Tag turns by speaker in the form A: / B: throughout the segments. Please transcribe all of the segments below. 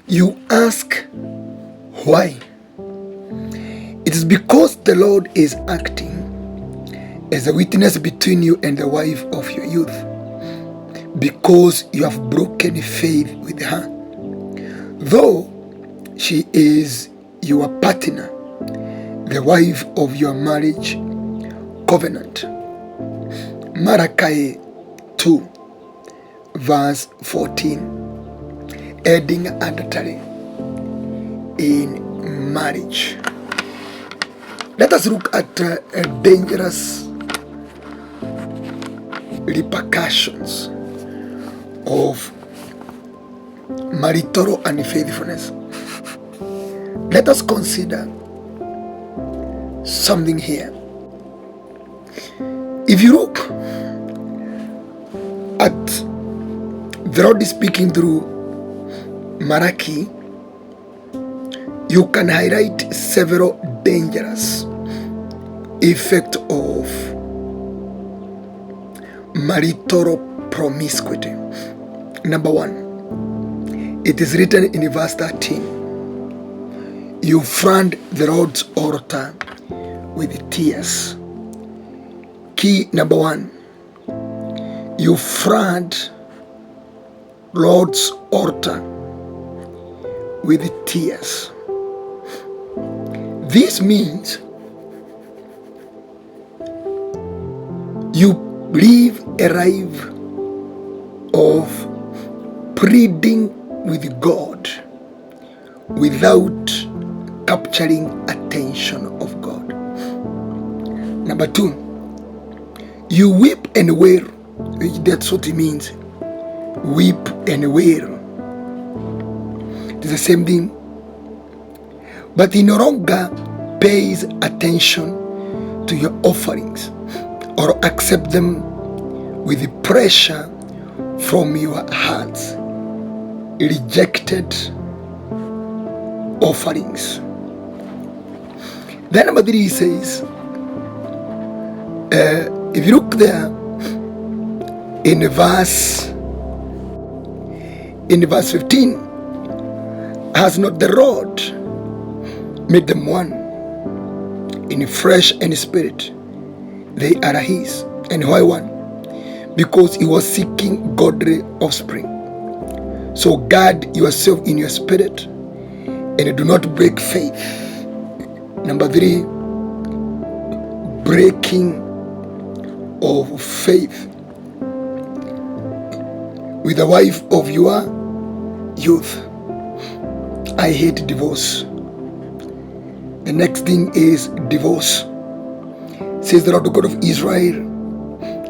A: You ask why? It is because the Lord is acting as a witness between you and the wife of your youth, because you have broken faith with her. Though she is your partner, the wife of your marriage covenant. Malachi 2 verse 14. Adding adultery in marriage. Let us look at dangerous repercussions of marital unfaithfulness. Let us consider something here. If you look at the Lord is speaking through Malachi, you can highlight several dangerous effects of marital promiscuity. Number one, it is written in verse 13, you flood the Lord's altar with tears. Key number one, you flood Lord's altar with tears. This means you live a life of pleading with God without capturing attention of God. Number two, you weep and wail, which that's what it means. Weep and wail. It's the same thing. But he no longer pays attention to your offerings or accept them with pressure from your hearts. Rejected offerings. Then number 3 says, if you look there in verse 15, has not the Lord made them one in flesh and spirit? They are his. And why one? Because he was seeking godly offspring. So guard yourself in your spirit and do not break faith. Number 3, breaking of faith with the wife of your youth. I hate divorce. The next thing is divorce. Says the Lord God of Israel,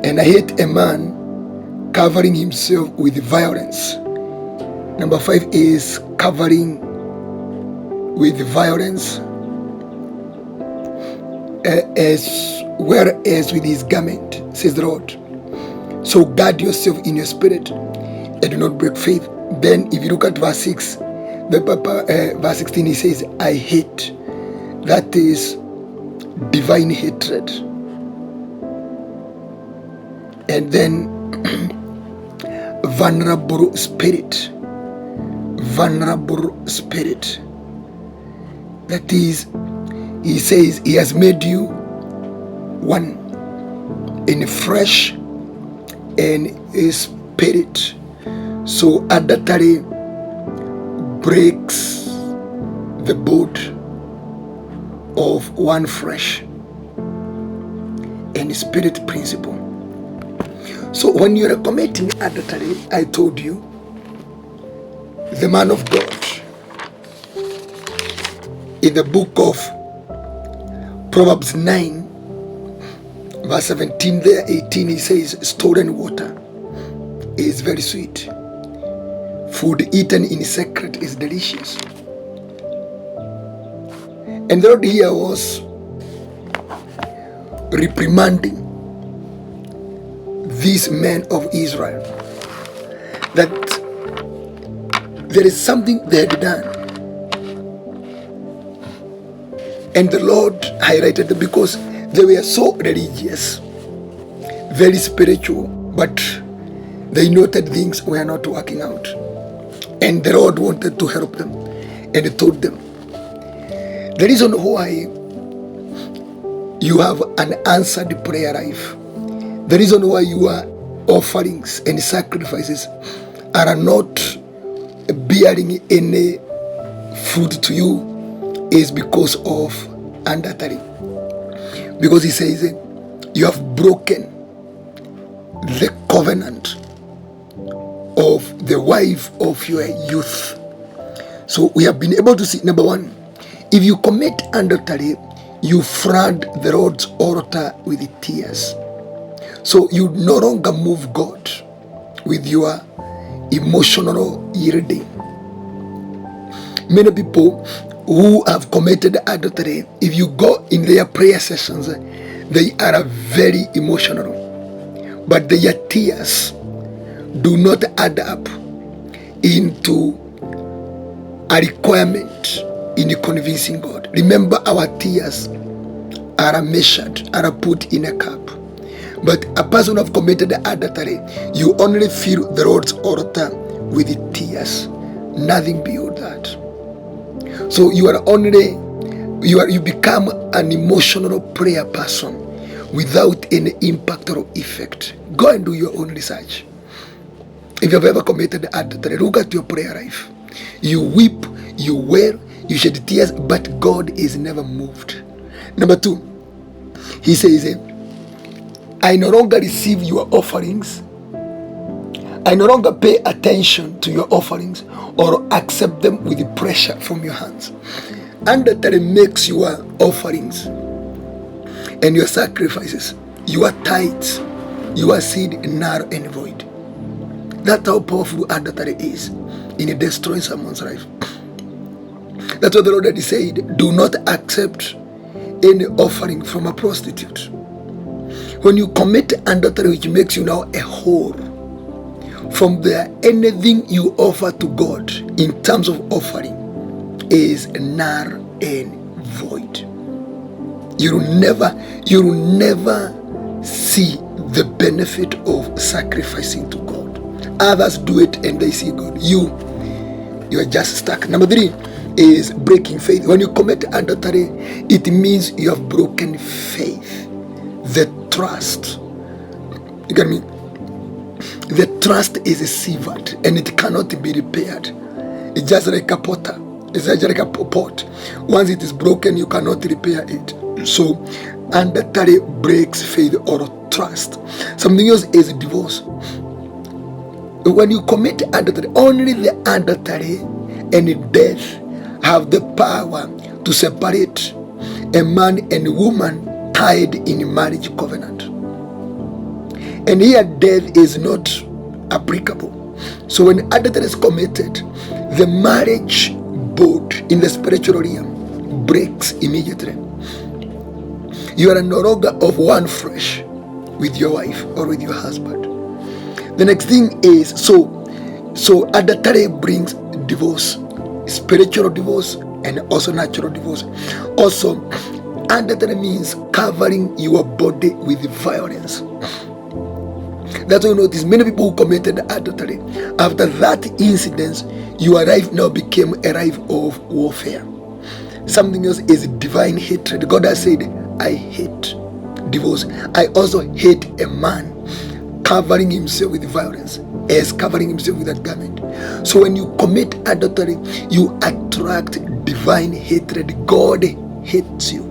A: and I hate a man covering himself with violence. Number 5 is covering with violence, as well as with his garment, says the Lord. So guard yourself in your spirit and do not break faith. Then if you look at verse 6, verse 16, he says, I hate. That is divine hatred. And then vulnerable spirit. Vulnerable spirit. That is, he says he has made you one in flesh and spirit. So adultery breaks the bond of one flesh and spirit principle. So when you are committing adultery, I told you, the man of God, in the book of Proverbs 9, verse 17 there, 18, he says, stolen water is very sweet. Food eaten in secret is delicious. And the Lord here was reprimanding these men of Israel that there is something they had done. And the Lord highlighted them because they were so religious, very spiritual, but they noted things were not working out. And the Lord wanted to help them. And he told them, the reason why you have an answered prayer life, the reason why your offerings and sacrifices are not bearing any fruit to you is because of adultery. Because he says, you have broken the covenant of the wife of your youth. So we have been able to see, number one, if you commit adultery, you flood the Lord's altar with tears. So you no longer move God with your emotional yielding. Many people who have committed adultery, if you go in their prayer sessions, they are very emotional. But their tears do not add up into a requirement in convincing God. Remember, our tears are measured, are put in a cup. But a person who have committed adultery, you only fill the Lord's altar with tears, nothing beyond that. So you become an emotional prayer person without any impact or effect. Go and do your own research. If you have ever committed adultery, look at your prayer life. You weep, you wail, you shed tears, but God is never moved. Number two, he says, I no longer receive your offerings. I no longer pay attention to your offerings or accept them with pressure from your hands. Adultery makes your offerings and your sacrifices, your tithes, your seed null and void. That's how powerful adultery is in destroying someone's life. That's what the Lord had said. Do not accept any offering from a prostitute. When you commit adultery, which makes you now a whore, from there, anything you offer to God in terms of offering is null and void. You will never see the benefit of sacrificing to God. Others do it and they see God. You are just stuck. Number three is breaking faith. When you commit adultery, it means you have broken faith, the trust. You get me? The trust is severed and it cannot be repaired. It's just like a potter. It's just like a pot. Once it is broken, you cannot repair it. So adultery breaks faith or trust. Something else is divorce. When you commit adultery, only the adultery and death have the power to separate a man and a woman tied in marriage covenant. And here death is not applicable. So when adultery is committed, the marriage bond in the spiritual realm breaks immediately. You are no longer of one flesh with your wife or with your husband. The next thing is, so adultery brings divorce, spiritual divorce and also natural divorce. Also, adultery means covering your body with violence. That's why you notice many people who committed adultery, after that incident, your life now became a life of warfare. Something else is divine hatred. God has said, I hate divorce. I also hate a man covering himself with violence, as covering himself with that garment. So when you commit adultery, you attract divine hatred. God hates you.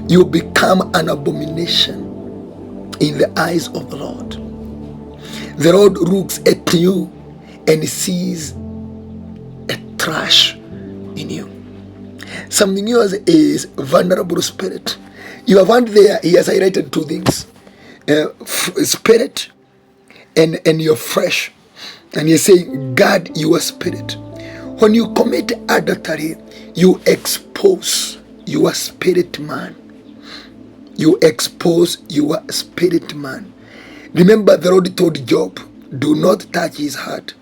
A: You become an abomination in the eyes of the Lord. The Lord looks at you and sees a trash in you. Something else is vulnerable spirit. You have found there, he has highlighted two things. Spirit and your flesh. And he's saying, guard your spirit. When you commit adultery, you expose your spirit man. You expose your spirit man. Remember, the Lord told Job, do not touch his heart.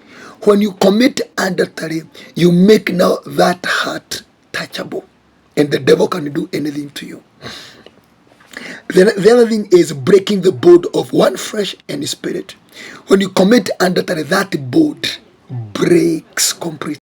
A: When you commit adultery, you make now that heart touchable, and the devil can do anything to you. The other thing is breaking the bond of one flesh and spirit. When you commit adultery, that bond breaks completely.